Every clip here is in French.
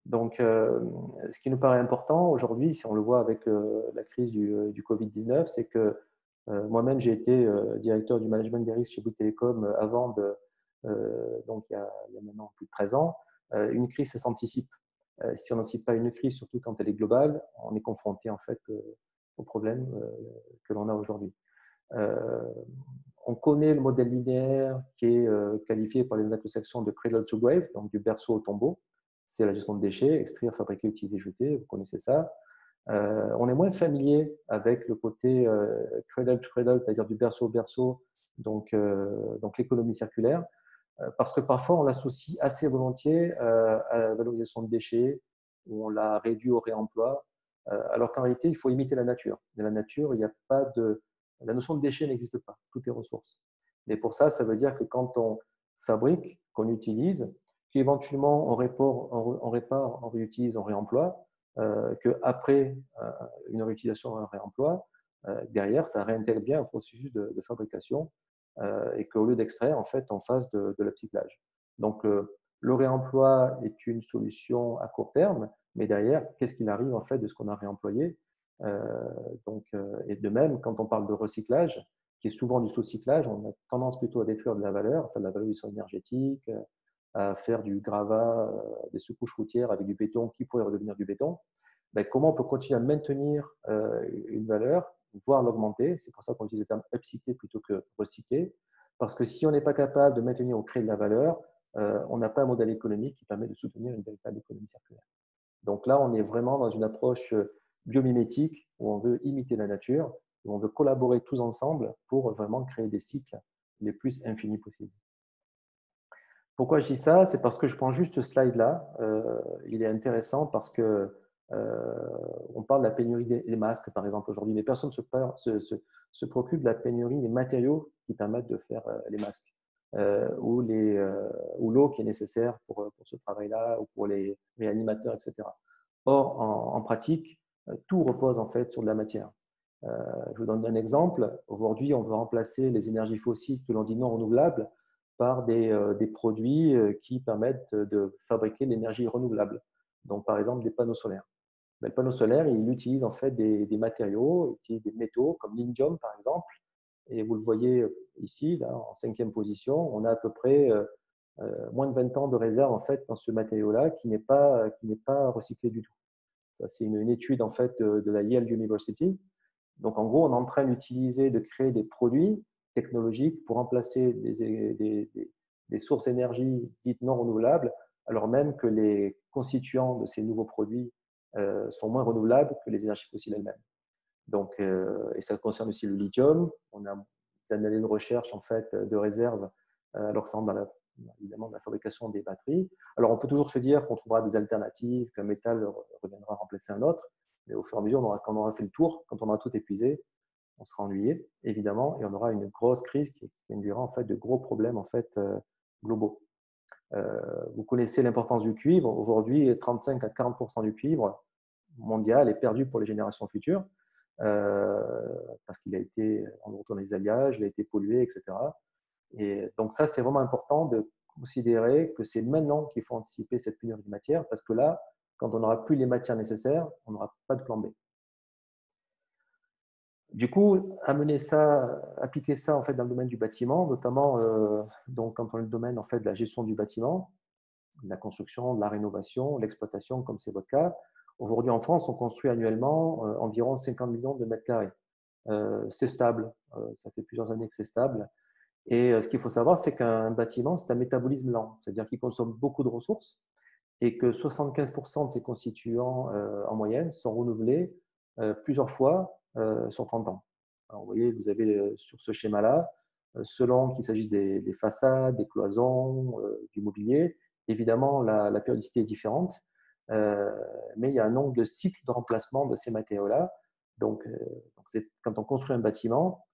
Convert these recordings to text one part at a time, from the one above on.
Donc, ce qui nous paraît important aujourd'hui, si on le voit avec la crise du Covid-19, c'est que moi-même, j'ai été directeur du management des risques chez Bouygues Télécom avant donc il y a maintenant plus de 13 ans. Une crise, ça s'anticipe. Si on n'anticipe pas une crise, surtout quand elle est globale, on est confronté en fait aux problèmes que l'on a aujourd'hui. Euh, on connaît le modèle linéaire qui est qualifié par les anglo-saxons de cradle to grave, donc du berceau au tombeau. C'est la gestion de déchets, extraire, fabriquer, utiliser, jeter, vous connaissez ça. On est moins familier avec le côté cradle to cradle, c'est-à-dire du berceau au berceau, donc l'économie circulaire, parce que parfois on l'associe assez volontiers à la valorisation de déchets, où on l'a réduit au réemploi, alors qu'en réalité, il faut imiter la nature. Dans la nature, il n'y a pas de… La notion de déchet n'existe pas, tout est ressource. Mais pour ça, ça veut dire que quand on fabrique, qu'on utilise, qu'éventuellement on répare, on réutilise, on réemploie, qu'après une réutilisation, un réemploi, derrière, ça réintègre bien un processus de fabrication et qu'au lieu d'extraire, en fait, on fasse de l'upcyclage. Donc, le réemploi est une solution à court terme, mais derrière, qu'est-ce qu'il arrive en fait de ce qu'on a réemployé et de même, quand on parle de recyclage, qui est souvent du sous-cyclage, on a tendance plutôt à détruire de la valeur, enfin de la valorisation énergétique, à faire du gravat, des sous-couches routières avec du béton qui pourrait redevenir du béton. Ben, comment on peut continuer à maintenir une valeur, voire l'augmenter. C'est pour ça qu'on utilise le terme upcycler plutôt que recycler. Parce que si on n'est pas capable de maintenir ou créer de la valeur, on n'a pas un modèle économique qui permet de soutenir une véritable économie circulaire. Donc là, on est vraiment dans une approche biomimétique où on veut imiter la nature, où on veut collaborer tous ensemble pour vraiment créer des cycles les plus infinis possibles. Pourquoi je dis ça? C'est parce que je prends juste ce slide-là. Il est intéressant parce que on parle de la pénurie des masques, par exemple, aujourd'hui, mais personne ne se préoccupe de la pénurie des matériaux qui permettent de faire les masques ou l'eau qui est nécessaire pour ce travail-là ou pour les réanimateurs, etc. Or, en pratique, tout repose en fait sur de la matière. Je vous donne un exemple. Aujourd'hui, on veut remplacer les énergies fossiles que l'on dit non renouvelables par des produits qui permettent de fabriquer de l'énergie renouvelable. Donc, par exemple, des panneaux solaires. Mais le panneau solaire, il utilise en fait des matériaux, il utilise des métaux comme l'indium, par exemple. Et vous le voyez ici, là, en 5e position, on a à peu près moins de 20 ans de réserve en fait dans ce matériau-là qui n'est pas recyclé du tout. C'est une étude en fait de la Yale University. Donc, en gros, on est en train d'utiliser, de créer des produits technologiques pour remplacer des sources d'énergie dites non renouvelables, alors même que les constituants de ces nouveaux produits sont moins renouvelables que les énergies fossiles elles-mêmes. Donc, et ça concerne aussi le lithium. On a des années de recherche en fait de réserve, alors que ça rentre dans évidemment dans la fabrication des batteries. Alors, on peut toujours se dire qu'on trouvera des alternatives, qu'un métal reviendra remplacer un autre, mais au fur et à mesure, quand on aura fait le tour, quand on aura tout épuisé, on sera ennuyé, évidemment, et on aura une grosse crise qui induira en fait de gros problèmes en fait globaux. Vous connaissez l'importance du cuivre. Aujourd'hui, 35 à 40% du cuivre mondial est perdu pour les générations futures parce qu'il a été, on retourne les alliages, il a été pollué, etc. Et donc ça, c'est vraiment important de considérer que c'est maintenant qu'il faut anticiper cette pénurie de matière parce que là, quand on n'aura plus les matières nécessaires, on n'aura pas de plan B. Du coup, appliquer ça en fait dans le domaine du bâtiment, notamment donc quand on est dans le domaine en fait de la gestion du bâtiment, de la construction, de la rénovation, l'exploitation, comme c'est votre cas. Aujourd'hui en France, on construit annuellement environ 50 millions de mètres carrés. C'est stable, ça fait plusieurs années que c'est stable. Et ce qu'il faut savoir, c'est qu'un bâtiment, c'est un métabolisme lent, c'est-à-dire qu'il consomme beaucoup de ressources et que 75% de ses constituants en moyenne sont renouvelés plusieurs fois sur 30 ans. Alors, vous voyez, vous avez sur ce schéma-là, selon qu'il s'agisse des façades, des cloisons, du mobilier, évidemment, la périodicité est différente, mais il y a un nombre de cycles de remplacement de ces matériaux-là. Donc quand on construit un bâtiment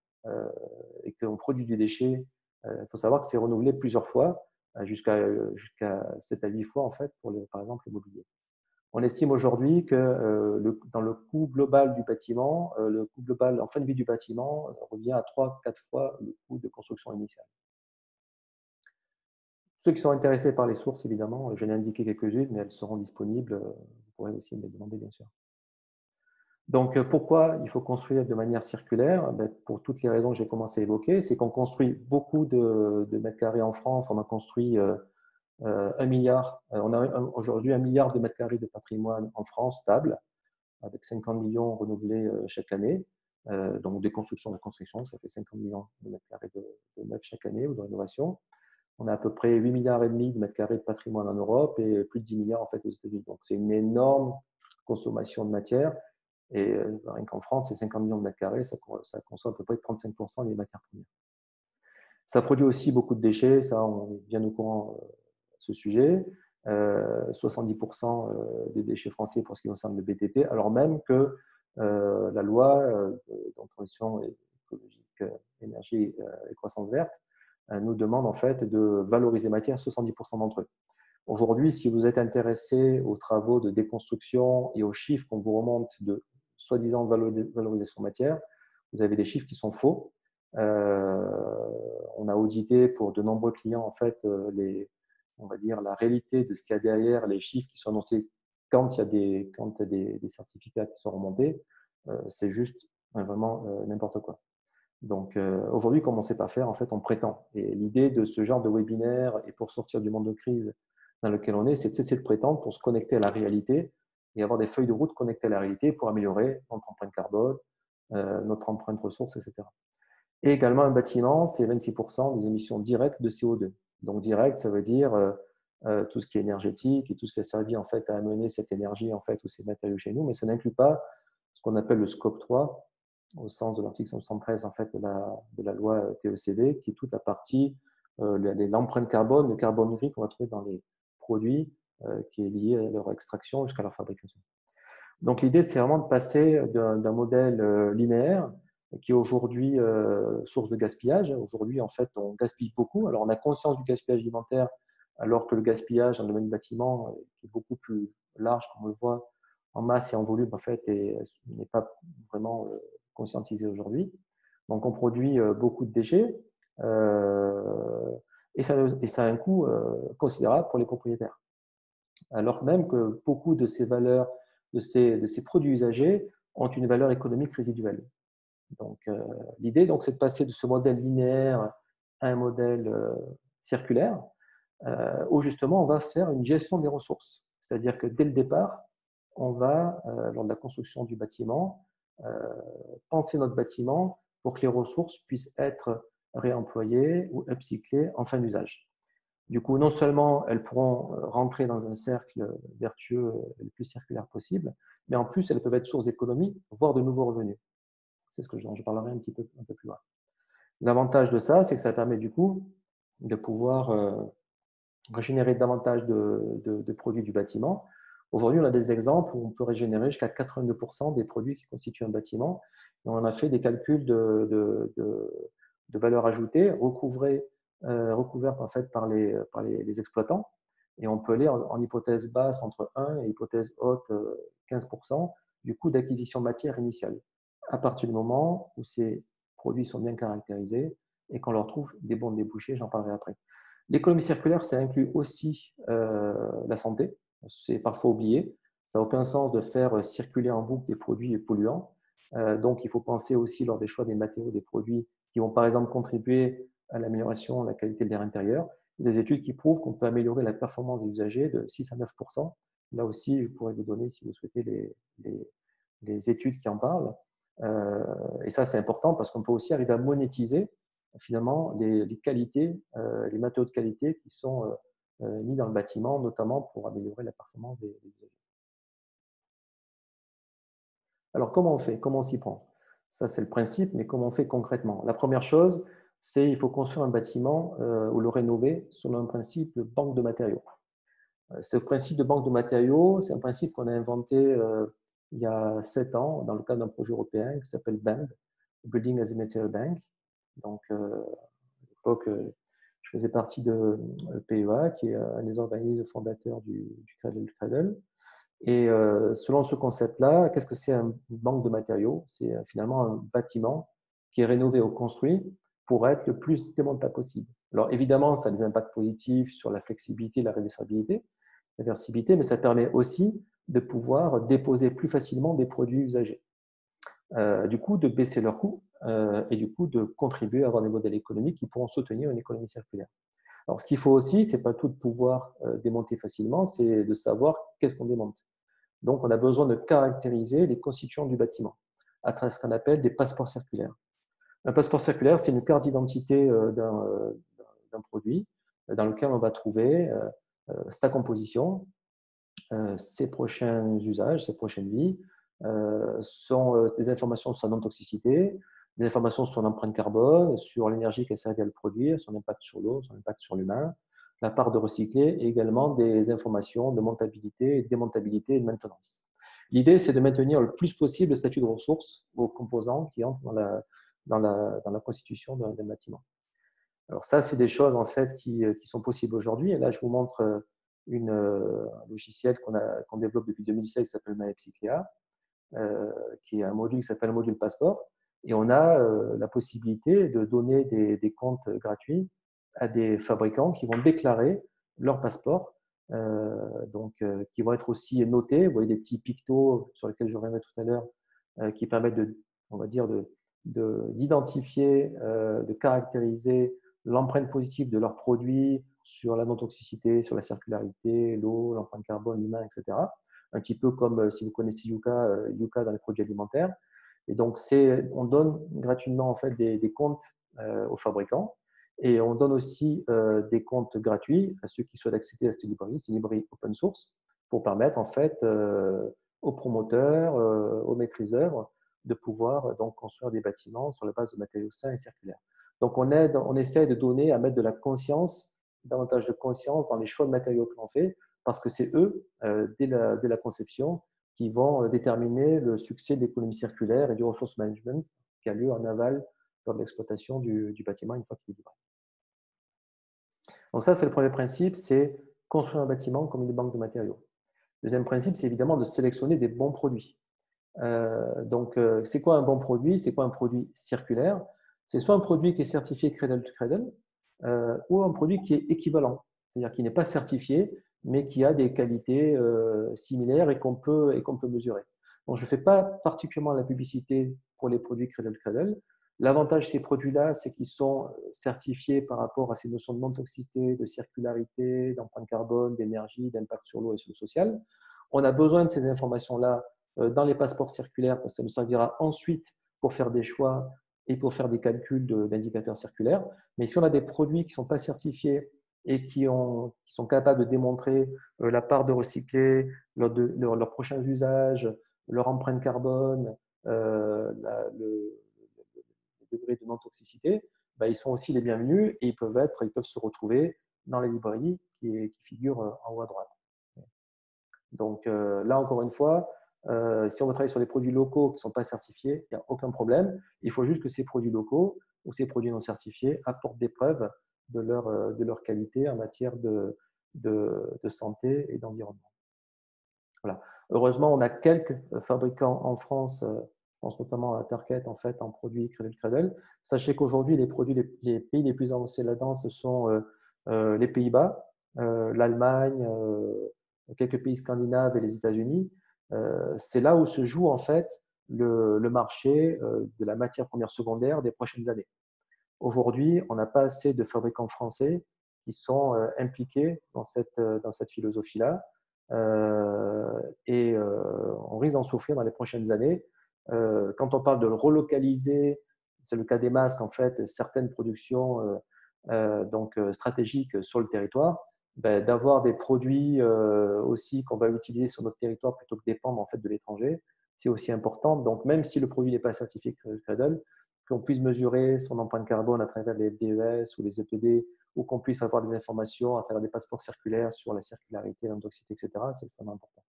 et qu'on produit du déchet, il faut savoir que c'est renouvelé plusieurs fois jusqu'à 7 à 8 fois en fait pour par exemple le mobilier. On estime aujourd'hui que dans le coût global du bâtiment, le coût global en fin de vie du bâtiment revient à 3 à 4 fois le coût de construction initiale. Ceux qui sont intéressés par les sources, évidemment, je l'ai indiqué quelques-unes, mais elles seront disponibles. Vous pourrez aussi me les demander, bien sûr. Donc, pourquoi il faut construire de manière circulaire? Ben, pour toutes les raisons que j'ai commencé à évoquer, c'est qu'on construit beaucoup de mètres carrés en France. On a construit 1 milliard. On a aujourd'hui 1 milliard de mètres carrés de patrimoine en France stable, avec 50 millions renouvelés chaque année. Donc, des constructions de construction, ça fait 50 millions de mètres carrés de neuf chaque année ou de rénovation. On a à peu près 8 milliards et demi de mètres carrés de patrimoine en Europe et plus de 10 milliards en fait aux États-Unis. Donc, c'est une énorme consommation de matière. Et rien qu'en France, c'est 50 millions de mètres carrés, ça consomme à peu près 35% des matières premières. Ça produit aussi beaucoup de déchets, ça, on est bien au courant de ce sujet. 70% des déchets français pour ce qui concerne le BTP, alors même que la loi de transition écologique, énergie et croissance verte nous demande en fait de valoriser matière 70% d'entre eux. Aujourd'hui, si vous êtes intéressé aux travaux de déconstruction et aux chiffres qu'on vous remonte de soi-disant valorisation matière, vous avez des chiffres qui sont faux. On a audité pour de nombreux clients en fait on va dire la réalité de ce qu'il y a derrière les chiffres qui sont annoncés quand il y a des certificats qui sont remontés. C'est juste vraiment n'importe quoi. Donc aujourd'hui, comme on ne sait pas faire, en fait, on prétend. Et l'idée de ce genre de webinaire et pour sortir du monde de crise dans lequel on est, c'est de cesser de prétendre pour se connecter à la réalité et avoir des feuilles de route connectées à la réalité pour améliorer notre empreinte carbone, notre empreinte ressources, etc. Et également, un bâtiment, c'est 26% des émissions directes de CO2. Donc, direct, ça veut dire tout ce qui est énergétique et tout ce qui a servi en fait, à amener cette énergie en fait, ou ces matériaux chez nous, mais ça n'inclut pas ce qu'on appelle le scope 3, au sens de l'article 173 en fait, de la loi TECV, qui est toute la partie, l'empreinte carbone, le carbone gris qu'on va trouver dans les produits, qui est lié à leur extraction jusqu'à leur fabrication. Donc, l'idée, c'est vraiment de passer d'un modèle linéaire qui est aujourd'hui source de gaspillage. Aujourd'hui, en fait, on gaspille beaucoup. Alors, on a conscience du gaspillage alimentaire, alors que le gaspillage dans le domaine du bâtiment, qui est beaucoup plus large, comme on le voit, en masse et en volume, en fait, n'est pas vraiment conscientisé aujourd'hui. Donc, on produit beaucoup de déchets et ça a un coût considérable pour les propriétaires. Alors même que beaucoup de ces valeurs, de ces produits usagés ont une valeur économique résiduelle. Donc, l'idée, c'est de passer de ce modèle linéaire à un modèle circulaire, où justement on va faire une gestion des ressources. C'est-à-dire que dès le départ, on va, lors de la construction du bâtiment, penser notre bâtiment pour que les ressources puissent être réemployées ou upcyclées en fin d'usage. Du coup, non seulement elles pourront rentrer dans un cercle vertueux le plus circulaire possible, mais en plus, elles peuvent être source d'économie, voire de nouveaux revenus. C'est ce dont je parlerai un peu plus loin. L'avantage de ça, c'est que ça permet du coup de pouvoir régénérer davantage de produits du bâtiment. Aujourd'hui, on a des exemples où on peut régénérer jusqu'à 82% des produits qui constituent un bâtiment. Et on a fait des calculs de valeur ajoutée recouvertes en fait par les exploitants. Et on peut aller en hypothèse basse entre 1 et hypothèse haute 15% du coût d'acquisition matière initiale, à partir du moment où ces produits sont bien caractérisés et qu'on leur trouve des bons débouchés, j'en parlerai après. L'économie circulaire, ça inclut aussi la santé. C'est parfois oublié. Ça n'a aucun sens de faire circuler en boucle des produits polluants. Donc, il faut penser aussi lors des choix des matériaux, des produits qui vont par exemple contribuer à l'amélioration de la qualité de l'air intérieur. Il y a des études qui prouvent qu'on peut améliorer la performance des usagers de 6 à 9%. Là aussi, je pourrais vous donner, si vous souhaitez, les études qui en parlent. Et ça, c'est important parce qu'on peut aussi arriver à monétiser finalement les qualités, les matériaux de qualité qui sont mis dans le bâtiment, notamment pour améliorer la performance des usagers. Alors, comment on fait? Comment on s'y prend? Ça, c'est le principe, mais comment on fait concrètement? La première chose, c'est qu'il faut construire un bâtiment ou le rénover selon un principe de banque de matériaux. Ce principe de banque de matériaux, c'est un principe qu'on a inventé il y a 7 ans dans le cadre d'un projet européen qui s'appelle BAMB, Building as a Material Bank. Donc, à l'époque, je faisais partie de PEA, qui est un des organismes fondateurs du Cradle to Cradle. Et selon ce concept-là, qu'est-ce que c'est une banque de matériaux? C'est finalement un bâtiment qui est rénové ou construit pour être le plus démontable possible. Alors évidemment, ça a des impacts positifs sur la flexibilité, la réversibilité, mais ça permet aussi de pouvoir déposer plus facilement des produits usagés. Du coup, de baisser leurs coûts et du coup, de contribuer à avoir des modèles économiques qui pourront soutenir une économie circulaire. Alors, ce qu'il faut aussi, ce n'est pas tout de pouvoir démonter facilement, c'est de savoir qu'est-ce qu'on démonte. Donc, on a besoin de caractériser les constituants du bâtiment à travers ce qu'on appelle des passeports circulaires. Un passeport circulaire, c'est une carte d'identité d'un produit dans lequel on va trouver sa composition, ses prochains usages, ses prochaines vies, sont des informations sur sa non-toxicité, des informations sur son empreinte carbone, sur l'énergie qu'elle servi à le produire, son impact sur l'eau, son impact sur l'humain, la part de recyclé et également des informations de montabilité, démontabilité et de maintenance. L'idée, c'est de maintenir le plus possible le statut de ressources aux composants qui entrent dans la constitution d'un bâtiment. Alors ça, c'est des choses en fait qui sont possibles aujourd'hui. Et là, je vous montre un logiciel qu'on développe depuis 2016 qui s'appelle MyEpsyClea, qui est un module qui s'appelle le module passeport. Et on a la possibilité de donner des comptes gratuits à des fabricants qui vont déclarer leur passeport, qui vont être aussi notés. Vous voyez des petits pictos sur lesquels je reviendrai tout à l'heure, qui permettent on va dire d'identifier, de caractériser l'empreinte positive de leurs produits sur la non-toxicité, sur la circularité, l'eau, l'empreinte carbone, l'humain, etc. Un petit peu comme si vous connaissez Yuka dans les produits alimentaires. Et donc, on donne gratuitement en fait, des comptes aux fabricants et on donne aussi des comptes gratuits à ceux qui souhaitent accéder à cette librairie. C'est une librairie open source pour permettre en fait, aux promoteurs, aux maîtriseurs de pouvoir donc construire des bâtiments sur la base de matériaux sains et circulaires. Donc, on essaie de donner, à mettre de la conscience, davantage de conscience dans les choix de matériaux que l'on fait, parce que c'est eux, dès la conception, qui vont déterminer le succès de l'économie circulaire et du resource management qui a lieu en aval lors de l'exploitation du bâtiment une fois qu'il est livré. Donc ça, c'est le premier principe, c'est construire un bâtiment comme une banque de matériaux. Le deuxième principe, c'est évidemment de sélectionner des bons produits. C'est quoi un bon produit? C'est quoi un produit circulaire? C'est soit un produit qui est certifié Cradle to Cradle ou un produit qui est équivalent, c'est-à-dire qui n'est pas certifié, mais qui a des qualités similaires et qu'on peut mesurer. Donc, je ne fais pas particulièrement la publicité pour les produits Cradle to Cradle. L'avantage de ces produits-là, c'est qu'ils sont certifiés par rapport à ces notions de non-toxicité, de circularité, d'empreinte carbone, d'énergie, d'impact sur l'eau et sur le social. On a besoin de ces informations-là dans les passeports circulaires parce que ça nous servira ensuite pour faire des choix et pour faire des calculs d'indicateurs circulaires. Mais si on a des produits qui ne sont pas certifiés et qui sont capables de démontrer la part de recyclé, leurs prochains usages, leur empreinte carbone, le degré de non-toxicité, ils sont aussi les bienvenus et ils peuvent se retrouver dans les librairies qui figurent en haut à droite. Donc là, encore une fois, si on veut travailler sur des produits locaux qui ne sont pas certifiés, il n'y a aucun problème. Il faut juste que ces produits locaux ou ces produits non certifiés apportent des preuves de leur qualité en matière de santé et d'environnement. Voilà. Heureusement, on a quelques fabricants en France, je pense notamment à Target en fait, en produits Cradle Cradle. Sachez qu'aujourd'hui, les pays les plus avancés là-dedans, ce sont les Pays-Bas, l'Allemagne, quelques pays scandinaves et les États-Unis. C'est là où se joue en fait le marché de la matière première secondaire des prochaines années. Aujourd'hui, on n'a pas assez de fabricants français qui sont impliqués dans cette philosophie-là on risque d'en souffrir dans les prochaines années. Quand on parle de le relocaliser, c'est le cas des masques, en fait, certaines productions stratégiques sur le territoire, d'avoir des produits aussi qu'on va utiliser sur notre territoire plutôt que dépendre en fait, de l'étranger, c'est aussi important. Donc, même si le produit n'est pas certifié Cradle, qu'on puisse mesurer son empreinte carbone à travers les DES ou les EPD, ou qu'on puisse avoir des informations à travers des passeports circulaires sur la circularité, l'endoxité, etc., c'est extrêmement important.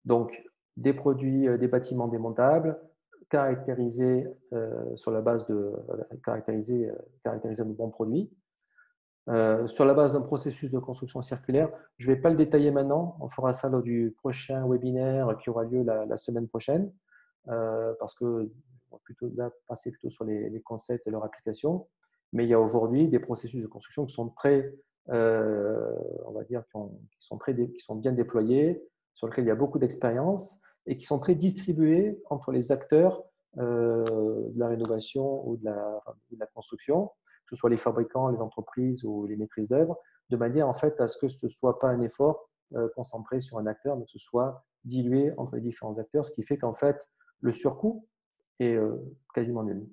Donc, des produits, des bâtiments démontables, caractérisés sur la base de caractériser de bons produits, sur la base d'un processus de construction circulaire. Je ne vais pas le détailler maintenant, on fera ça lors du prochain webinaire qui aura lieu la semaine prochaine, parce que on va passer plutôt sur les concepts et leur application. Mais il y a aujourd'hui des processus de construction qui sont très, on va dire, qui sont bien déployés, sur lesquels il y a beaucoup d'expérience et qui sont très distribués entre les acteurs de la rénovation ou de la construction, que ce soit les fabricants, les entreprises ou les maîtrises d'œuvre, de manière en fait à ce que ce ne soit pas un effort concentré sur un acteur, mais que ce soit dilué entre les différents acteurs, ce qui fait qu'en fait le surcoût est quasiment nul.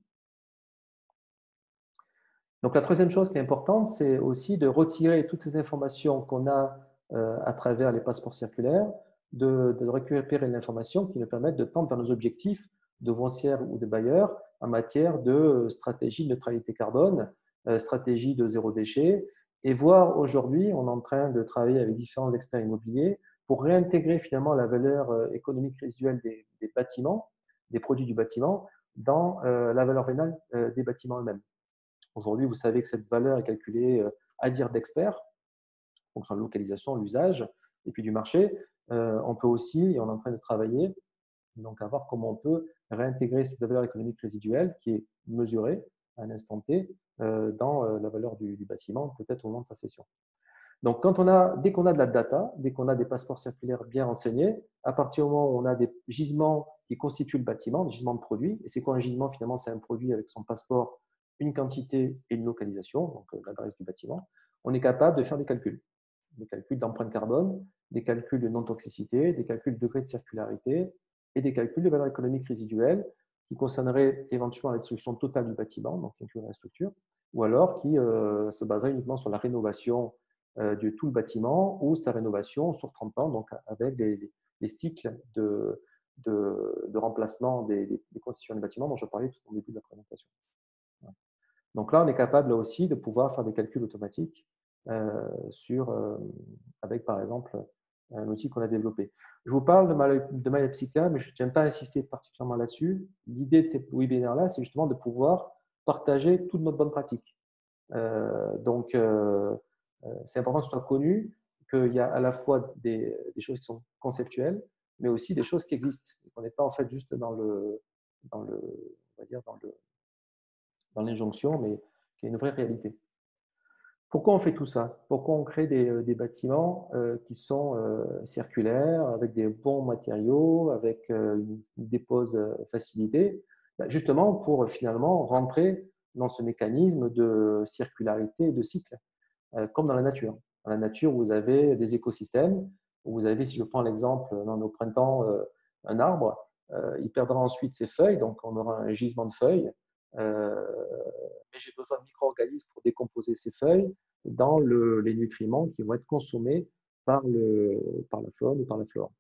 Donc la troisième chose qui est importante, c'est aussi de retirer toutes ces informations qu'on a à travers les passeports circulaires, de récupérer l'information qui nous permette de tendre vers nos objectifs de foncière ou de bailleurs en matière de stratégie de neutralité carbone, stratégie de zéro déchet, et voir aujourd'hui, on est en train de travailler avec différents experts immobiliers pour réintégrer finalement la valeur économique résiduelle des bâtiments, des produits du bâtiment, dans la valeur vénale des bâtiments eux-mêmes. Aujourd'hui, vous savez que cette valeur est calculée à dire d'experts, en fonction de la localisation, l'usage, et puis du marché. On peut aussi, et on est en train de travailler, donc à voir comment on peut réintégrer cette valeur économique résiduelle qui est mesurée à un instant T dans la valeur du bâtiment, peut-être au moment de sa cession. Donc, dès qu'on a de la data, dès qu'on a des passeports circulaires bien renseignés, à partir du moment où on a des gisements qui constituent le bâtiment, des gisements de produits, et c'est quoi un gisement? Finalement, c'est un produit avec son passeport, une quantité et une localisation, donc l'adresse du bâtiment, on est capable de faire des calculs d'empreinte carbone, des calculs de non-toxicité, des calculs de degré de circularité et des calculs de valeur économique résiduelle qui concerneraient éventuellement la destruction totale du bâtiment, donc incluant la structure, ou alors qui se baseraient uniquement sur la rénovation de tout le bâtiment ou sa rénovation sur 30 ans, donc avec des cycles de remplacement des concessions du bâtiment dont je parlais tout au début de la présentation. Donc là, on est capable là aussi de pouvoir faire des calculs automatiques avec, par exemple, un outil qu'on a développé. Je vous parle de MyEpsica, mais je ne tiens pas à insister particulièrement là-dessus. L'idée de ces webinaires-là, c'est justement de pouvoir partager toutes nos bonnes pratiques. Donc, c'est important que ce soit connu, qu'il y a à la fois des choses qui sont conceptuelles, mais aussi des choses qui existent. On n'est pas en fait juste on va dire dans l'injonction, mais qui est une vraie réalité. Pourquoi on fait tout ça? Pourquoi on crée des bâtiments qui sont circulaires, avec des bons matériaux, avec une dépose facilitée? Justement pour finalement rentrer dans ce mécanisme de circularité et de cycle, comme dans la nature. Dans la nature, vous avez des écosystèmes. Vous avez, si je prends l'exemple, au printemps, un arbre, il perdra ensuite ses feuilles, donc on aura un gisement de feuilles. Mais j'ai besoin de micro-organismes pour décomposer ces feuilles dans les nutriments qui vont être consommés par la faune ou par la flore.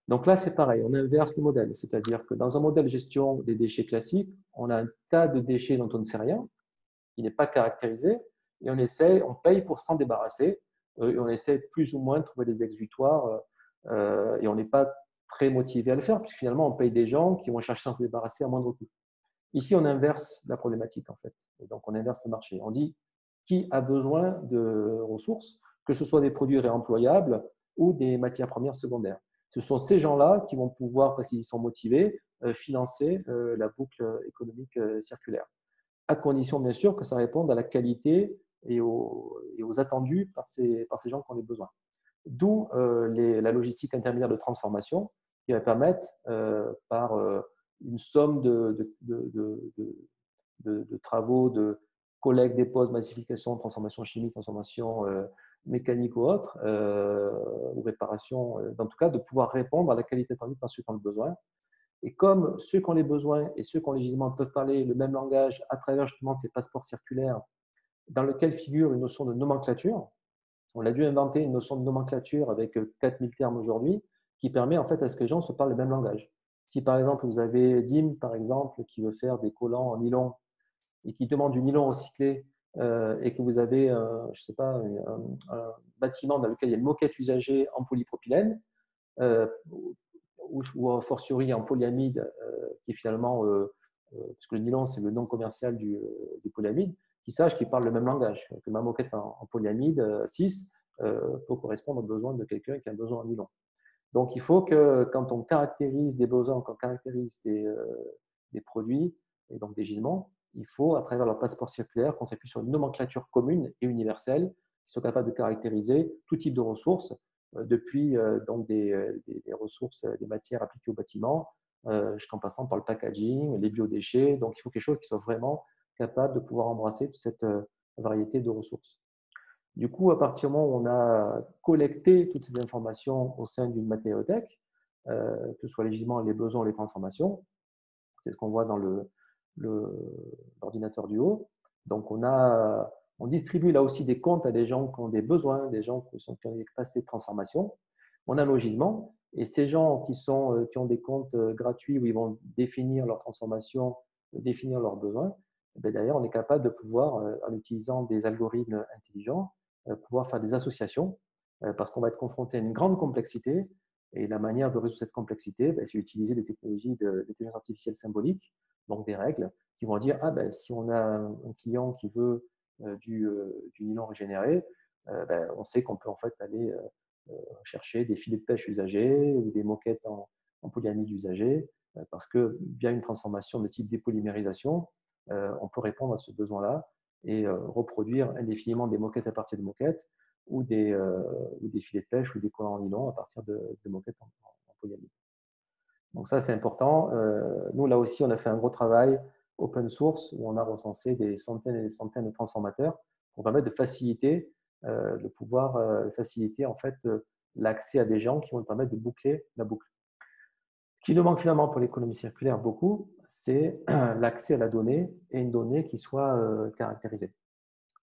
Donc là, c'est pareil, on inverse le modèle, c'est-à-dire que dans un modèle de gestion des déchets classiques, on a un tas de déchets dont on ne sait rien, qui n'est pas caractérisé, et on paye pour s'en débarrasser, et on essaie plus ou moins de trouver des exutoires, et on n'est pas très motivé à le faire, puisque finalement, on paye des gens qui vont chercher à s'en débarrasser à moindre coût. Ici, on inverse la problématique, en fait. Et donc, on inverse le marché. On dit qui a besoin de ressources, que ce soit des produits réemployables ou des matières premières secondaires. Ce sont ces gens-là qui vont pouvoir, parce qu'ils y sont motivés, financer la boucle économique circulaire, à condition, bien sûr, que ça réponde à la qualité et aux attendus par ces gens qui ont les besoins. D'où la logistique intermédiaire de transformation qui va permettre, par une somme de travaux de collecte, dépose, massification, transformation chimique, transformation mécanique ou autre, ou réparation, en tout cas, de pouvoir répondre à la qualité attendue par ceux qui ont le besoin. Et comme ceux qui ont les besoins et ceux qui ont les gisements peuvent parler le même langage à travers justement ces passeports circulaires, dans lequel figure une notion de nomenclature, on a dû inventer une notion de nomenclature avec 4000 termes aujourd'hui qui permet en fait à ce que les gens se parlent le même langage. Si par exemple vous avez Dim par exemple qui veut faire des collants en nylon et qui demande du nylon recyclé et que vous avez je sais pas, un bâtiment dans lequel il y a une moquette usagée en polypropylène ou a fortiori en polyamide qui est finalement, parce que le nylon c'est le nom commercial du polyamide, qui sache qu'ils parlent le même langage, que ma moquette en polyamide 6 peut correspondre aux besoins de quelqu'un qui a besoin en nylon. Donc il faut que quand on caractérise des besoins, quand on caractérise des produits et donc des gisements, il faut, à travers leur passeport circulaire, qu'on s'appuie sur une nomenclature commune et universelle qui soit capable de caractériser tout type de ressources, depuis donc des ressources, des matières appliquées au bâtiment, jusqu'en passant par le packaging, les biodéchets. Donc, il faut quelque chose qui soit vraiment capable de pouvoir embrasser toute cette variété de ressources. Du coup, à partir du moment où on a collecté toutes ces informations au sein d'une matériothèque, que ce soit légitimement les besoins ou les transformations, c'est ce qu'on voit dans l'ordinateur du haut. Donc, on distribue là aussi des comptes à des gens qui ont des besoins, des gens qui ont des capacités de transformation. On a un logement, et ces gens qui ont des comptes gratuits où ils vont définir leur transformation, définir leurs besoins, d'ailleurs, on est capable de pouvoir, en utilisant des algorithmes intelligents, pouvoir faire des associations, parce qu'on va être confronté à une grande complexité, et la manière de résoudre cette complexité, c'est d'utiliser des technologies d'intelligence artificielle symbolique, donc des règles qui vont dire si on a un client qui veut du nylon régénéré, on sait qu'on peut en fait aller chercher des filets de pêche usagés ou des moquettes en polyamide usagé, parce que via une transformation de type dépolymérisation, on peut répondre à ce besoin-là et reproduire indéfiniment des moquettes à partir de moquettes ou des filets de pêche ou des collants en nylon à partir de moquettes en polyamide. Donc ça, c'est important. Nous, là aussi, on a fait un gros travail open source où on a recensé des centaines et des centaines de transformateurs pour permettre de faciliter, de pouvoir faciliter en fait l'accès à des gens qui vont permettre de boucler la boucle. Ce qui nous manque finalement pour l'économie circulaire beaucoup, c'est l'accès à la donnée et une donnée qui soit caractérisée.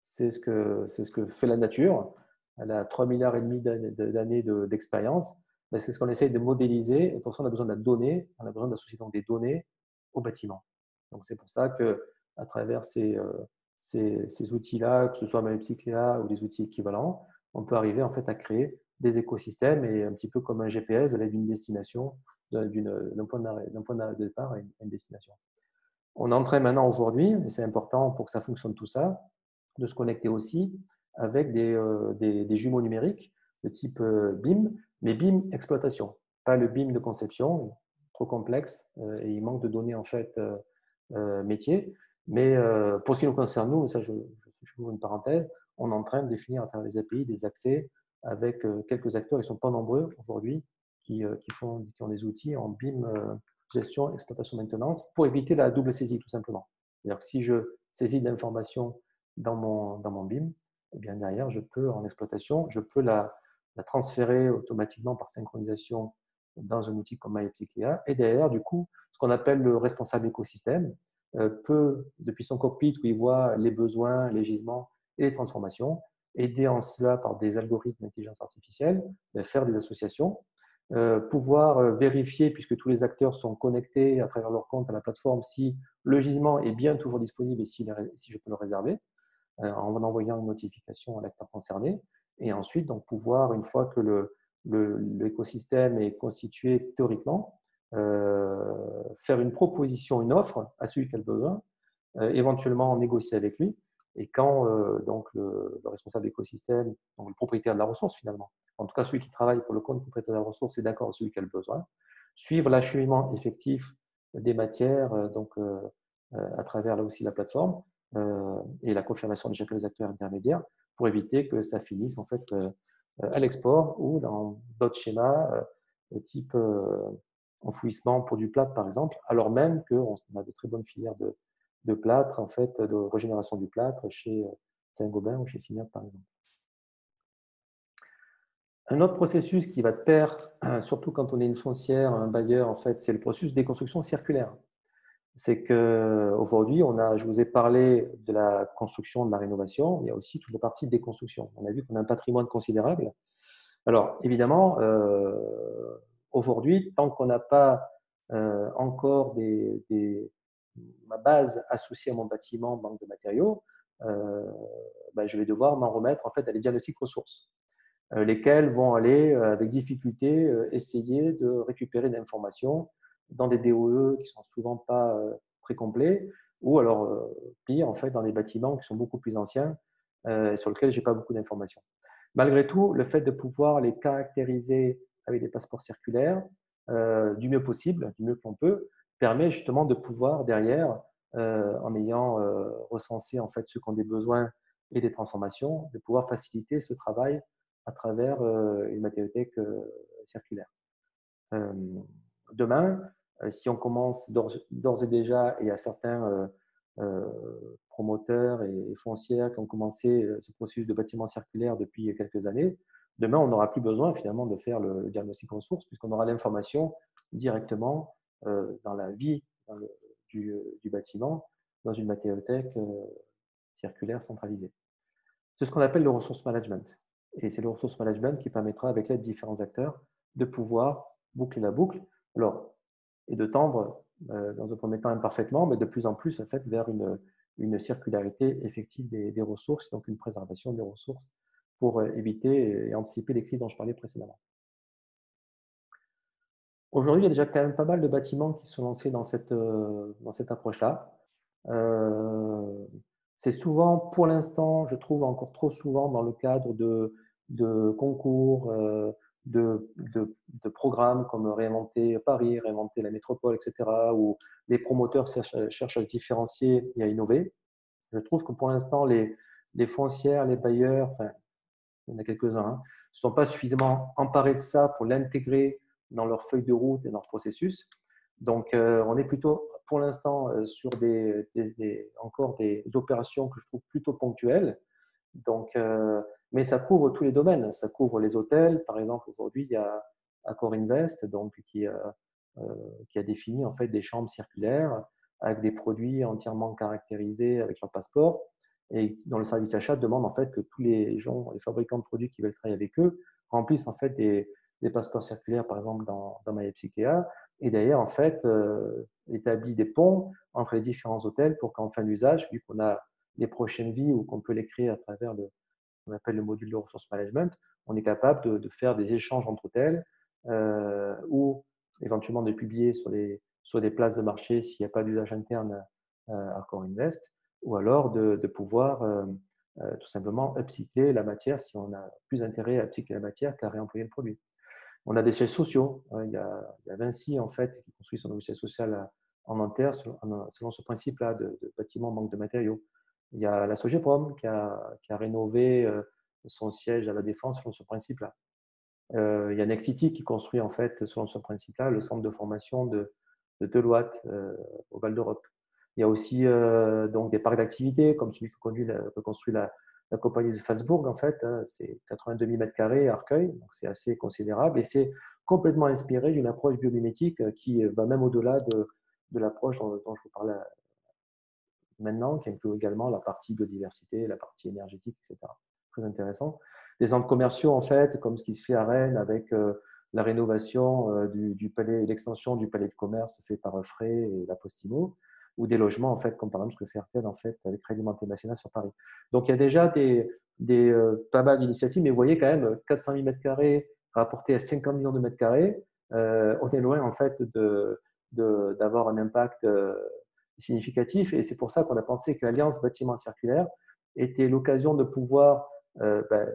C'est ce que fait la nature. Elle a 3,5 milliards d'années d'expérience. C'est ce qu'on essaye de modéliser. Et pour ça, on a besoin de la donnée. On a besoin d'associer donc des données au bâtiment. Donc, c'est pour ça qu'à travers ces outils-là, que ce soit Mappsicléa ou des outils équivalents, on peut arriver en fait à créer des écosystèmes et un petit peu comme un GPS avec une destination, d'un point de départ à une destination. On est en train maintenant aujourd'hui, et c'est important pour que ça fonctionne tout ça, de se connecter aussi avec des jumeaux numériques de type BIM, mais BIM exploitation, pas le BIM de conception, trop complexe et il manque de données en fait métiers. Mais pour ce qui nous concerne, nous, ça je ouvre une parenthèse, on est en train de définir à travers les API des accès avec quelques acteurs, ils ne sont pas nombreux aujourd'hui, qui ont des outils en BIM gestion, exploitation, maintenance, pour éviter la double saisie, tout simplement. C'est-à-dire que si je saisis de l'information dans mon BIM, et bien derrière, je peux, en exploitation, je peux la transférer automatiquement par synchronisation dans un outil comme Mappsicléa. Et derrière, du coup, ce qu'on appelle le responsable écosystème peut, depuis son cockpit où il voit les besoins, les gisements et les transformations, aider en cela par des algorithmes d'intelligence artificielle, faire des associations, pouvoir vérifier, puisque tous les acteurs sont connectés à travers leur compte à la plateforme, si le gisement est bien toujours disponible et si je peux le réserver, en envoyant une notification à l'acteur concerné. Et ensuite, donc, pouvoir, une fois que l'écosystème est constitué théoriquement, faire une proposition, une offre à celui qui a le besoin, éventuellement négocier avec lui. Et quand donc le responsable d'écosystème, donc le propriétaire de la ressource finalement, en tout cas celui qui travaille pour le compte propriétaire de la ressource, est d'accord avec celui qui a le besoin, suivre l'acheminement effectif des matières à travers là aussi la plateforme et la confirmation de chacun des acteurs intermédiaires pour éviter que ça finisse en fait à l'export ou dans d'autres schémas type enfouissement pour du plâtre par exemple, alors même qu'on a de très bonnes filières de plâtre, en fait, de régénération du plâtre chez Saint-Gobain ou chez Signat, par exemple. Un autre processus qui va de pair, surtout quand on est une foncière, un bailleur, en fait, c'est le processus de déconstruction circulaire. C'est qu'aujourd'hui, je vous ai parlé de la construction, de la rénovation, il y a aussi toute la partie de déconstruction. On a vu qu'on a un patrimoine considérable. Alors, évidemment, aujourd'hui, tant qu'on n'a pas encore ma base associée à mon bâtiment, banque de matériaux, je vais devoir m'en remettre en fait à des diagnostics ressources, lesquels vont aller avec difficulté essayer de récupérer des informations dans des DOE qui sont souvent pas très complets, ou alors pire en fait dans des bâtiments qui sont beaucoup plus anciens sur lesquels j'ai pas beaucoup d'informations. Malgré tout, le fait de pouvoir les caractériser avec des passeports circulaires du mieux possible, du mieux qu'on peut, permet justement de pouvoir derrière en ayant recensé en fait ceux qui ont des besoins et des transformations, de pouvoir faciliter ce travail à travers une matériothèque circulaire. Demain, si on commence d'ores et déjà, et il y a certains promoteurs et foncières qui ont commencé ce processus de bâtiment circulaire depuis quelques années, demain, on n'aura plus besoin finalement de faire le diagnostic ressources puisqu'on aura l'information directement dans la vie du bâtiment, dans une matériothèque circulaire centralisée. C'est ce qu'on appelle le ressource management. Et c'est le ressource management qui permettra, avec l'aide de différents acteurs, de pouvoir boucler la boucle. Alors, et de tendre, dans un premier temps imparfaitement, mais de plus en plus en fait, vers une circularité effective des ressources, donc une préservation des ressources pour éviter et anticiper les crises dont je parlais précédemment. Aujourd'hui, il y a déjà quand même pas mal de bâtiments qui sont lancés dans cette approche-là. C'est souvent, pour l'instant, je trouve encore trop souvent dans le cadre de concours, de programmes comme Réinventer Paris, Réinventer la métropole, etc., où les promoteurs cherchent à se différencier et à innover. Je trouve que pour l'instant, les foncières, les bailleurs, enfin, il y en a quelques-uns, hein, ne sont pas suffisamment emparés de ça pour l'intégrer dans leur feuille de route et dans leur processus. Donc, on est plutôt, pour l'instant, sur encore des opérations que je trouve plutôt ponctuelles. Donc, mais ça couvre tous les domaines. Ça couvre les hôtels. Par exemple, aujourd'hui, il y a Accor Invest donc, qui a défini en fait, des chambres circulaires avec des produits entièrement caractérisés avec leur passeport et dont le service achat demande en fait que tous les gens, les fabricants de produits qui veulent travailler avec eux remplissent en fait des passeports circulaires, par exemple dans MyEpsicléa, et d'ailleurs en fait établit des ponts entre les différents hôtels pour qu'en fin d'usage, vu qu'on a les prochaines vies ou qu'on peut les créer à travers qu'on appelle le module de ressources management, on est capable de faire des échanges entre hôtels ou éventuellement de publier sur des places de marché s'il n'y a pas d'usage interne à Core Invest, ou alors de pouvoir tout simplement upcycler la matière si on a plus intérêt à upcycler la matière qu'à réemployer le produit. On a des sièges sociaux. Il y a Vinci en fait, qui construit son nouveau siège social en Nanterre selon ce principe-là de bâtiment manque de matériaux. Il y a la Sogeprom qui a rénové son siège à la Défense selon ce principe-là. Il y a Nexity qui construit en fait selon ce principe-là le centre de formation de Deloitte au Val d'Europe. Il y a aussi donc des parcs d'activités comme celui que construit la compagnie de Salzbourg en fait. C'est 82 000 m² à Arcueil, donc c'est assez considérable et c'est complètement inspiré d'une approche biomimétique qui va même au-delà de l'approche dont je vous parlais maintenant, qui inclut également la partie biodiversité, la partie énergétique, etc. Très intéressant. Des centres commerciaux, en fait, comme ce qui se fait à Rennes avec la rénovation du palais, l'extension du palais de commerce fait par Frey et la Postimo, ou des logements, en fait, comme par exemple ce que fait Airtel, en fait, avec Crédit International sur Paris. Donc, il y a déjà pas mal d'initiatives, mais vous voyez quand même 400 000 m² rapportés à 50 millions de mètres carrés, on est loin, en fait, d'avoir un impact significatif. Et c'est pour ça qu'on a pensé que l'Alliance Bâtiment Circulaire était l'occasion de pouvoir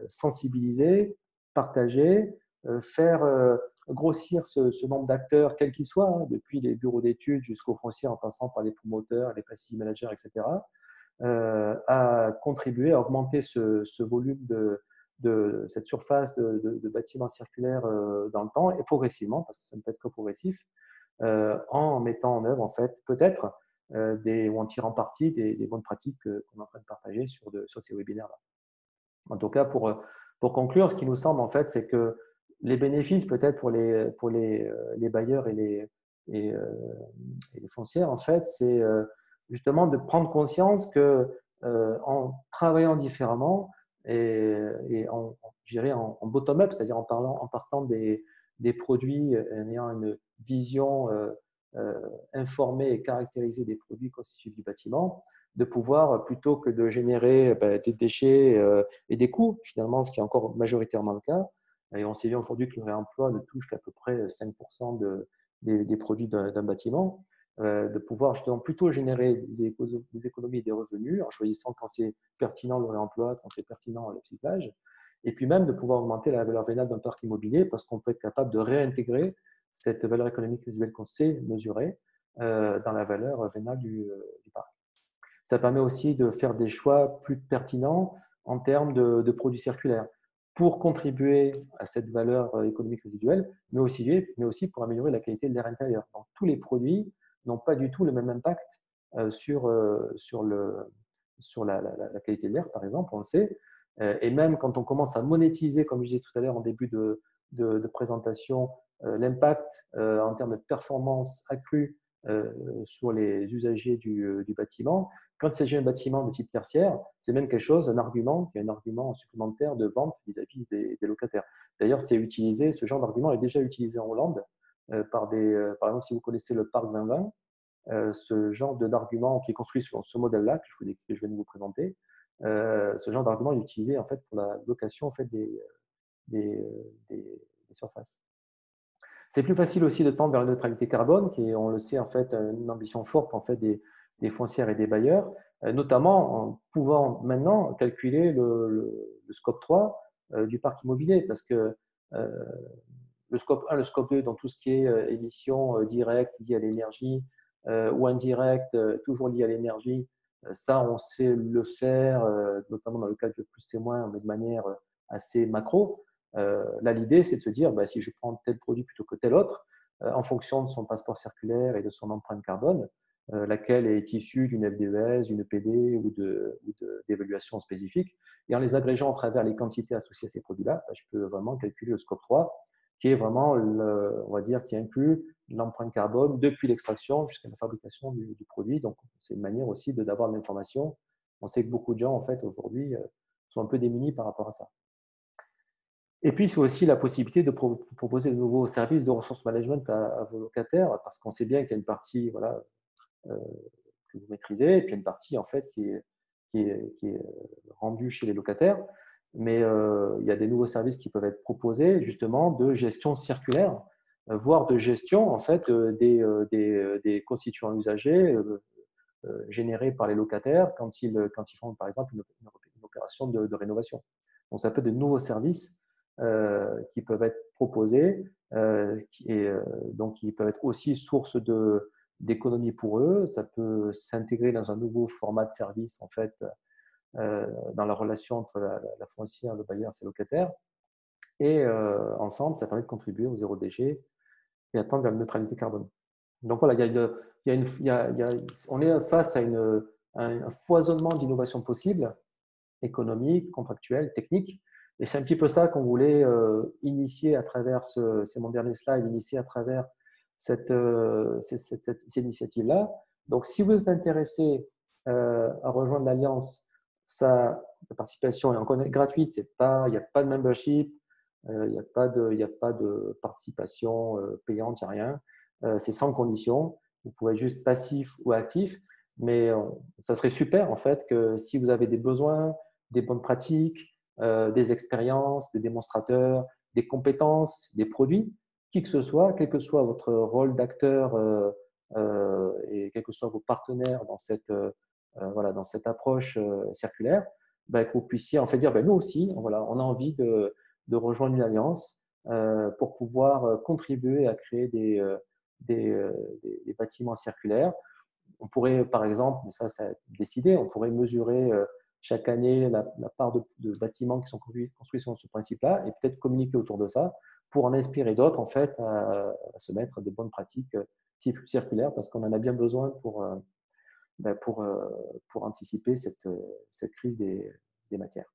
sensibiliser, partager, faire grossir ce nombre d'acteurs, quels qu'ils soient, hein, depuis les bureaux d'études jusqu'aux foncières en passant par les promoteurs, les facility managers, etc., à contribuer à augmenter ce volume de cette surface de bâtiments circulaires dans le temps et progressivement, parce que ça ne peut être que progressif, en mettant en œuvre, en fait, peut-être, ou en tirant parti des bonnes pratiques qu'on est en train de partager sur ces webinaires-là. En tout cas, pour conclure, ce qui nous semble, en fait, c'est que les bénéfices, peut-être pour les bailleurs et les foncières, en fait, c'est justement de prendre conscience que en travaillant différemment et je dirais en bottom-up, c'est-à-dire en partant des produits, en ayant une vision informée et caractérisée des produits constitutifs du bâtiment, de pouvoir, plutôt que de générer des déchets et des coûts, finalement, ce qui est encore majoritairement le cas, et on sait bien aujourd'hui que le réemploi ne touche qu'à peu près 5% des produits d'un bâtiment, de pouvoir justement plutôt générer des économies et des revenus en choisissant quand c'est pertinent le réemploi, quand c'est pertinent le recyclage, et puis même de pouvoir augmenter la valeur vénale d'un parc immobilier parce qu'on peut être capable de réintégrer cette valeur économique résiduelle qu'on sait mesurer dans la valeur vénale du parc. Ça permet aussi de faire des choix plus pertinents en termes de produits circulaires pour contribuer à cette valeur économique résiduelle, mais aussi pour améliorer la qualité de l'air intérieur. Donc, tous les produits n'ont pas du tout le même impact sur la qualité de l'air, par exemple, on le sait. Et même quand on commence à monétiser, comme je disais tout à l'heure en début de présentation, l'impact en termes de performance accrue sur les usagers du bâtiment. Quand il s'agit d'un bâtiment de type tertiaire, c'est même quelque chose, un argument, qui est un argument supplémentaire de vente vis-à-vis des locataires. D'ailleurs, ce genre d'argument est déjà utilisé en Hollande par exemple, si vous connaissez le parc 2020, ce genre d'argument qui est construit sur ce modèle-là que je viens de vous présenter, ce genre d'argument est utilisé en fait pour la location en fait des, des surfaces. C'est plus facile aussi de tendre vers la neutralité carbone, qui est, on le sait, en fait, une ambition forte en fait, des foncières et des bailleurs, notamment en pouvant maintenant calculer le scope 3 du parc immobilier, parce que le scope 1, le scope 2, dans tout ce qui est émissions directes liées à l'énergie ou indirectes, toujours liées à l'énergie, ça, on sait le faire, notamment dans le cadre de plus c'est moins, mais de manière assez macro. Là, l'idée, c'est de se dire, bah, si je prends tel produit plutôt que tel autre, en fonction de son passeport circulaire et de son empreinte carbone, laquelle est issue d'une FDES, d'une PD ou d'évaluation spécifique. Et en les agrégeant à travers les quantités associées à ces produits-là, bah, je peux vraiment calculer le scope 3, qui est vraiment, on va dire, qui inclut l'empreinte carbone depuis l'extraction jusqu'à la fabrication du produit. Donc, c'est une manière aussi d'avoir de l'information. On sait que beaucoup de gens, en fait, aujourd'hui, sont un peu démunis par rapport à ça. Et puis, c'est aussi la possibilité de proposer de nouveaux services de ressources management à vos locataires, parce qu'on sait bien qu'il y a une partie voilà, que vous maîtrisez, et puis il y a une partie en fait, qui est rendue chez les locataires. Mais il y a des nouveaux services qui peuvent être proposés justement de gestion circulaire, voire de gestion en fait, des constituants usagers générés par les locataires quand ils font par exemple une opération de rénovation. Donc ça peut être de nouveaux services qui peuvent être proposés donc qui peuvent être aussi source d'économie pour eux. Ça peut s'intégrer dans un nouveau format de service en fait dans la relation entre la foncière, le bailleur et ses locataires. Et ensemble, ça permet de contribuer au zéro déchet et à tendre vers la neutralité carbone. Donc voilà, on est face à un foisonnement d'innovations possibles, économiques, contractuelles, techniques. Et c'est un petit peu ça qu'on voulait initier à travers, c'est mon dernier slide, initier à travers cette initiative-là. Donc, si vous êtes intéressé à rejoindre l'Alliance, la participation est encore gratuite, il n'y a pas de membership, il n'y a pas de participation payante, il n'y a rien. C'est sans condition. Vous pouvez être juste passif ou actif, mais ça serait super en fait que si vous avez des besoins, des bonnes pratiques, des expériences, des démonstrateurs, des compétences, des produits, qui que ce soit, quel que soit votre rôle d'acteur et quels que soient vos partenaires voilà, dans cette approche circulaire, ben, que vous puissiez en fait dire, ben, nous aussi, voilà, on a envie de rejoindre une alliance pour pouvoir contribuer à créer des bâtiments circulaires. On pourrait, par exemple, mais ça a décidé, on pourrait mesurer chaque année la part de bâtiments qui sont construits sur ce principe-là et peut-être communiquer autour de ça pour en inspirer d'autres en fait à se mettre à de bonnes pratiques circulaires parce qu'on en a bien besoin pour anticiper cette crise des matières.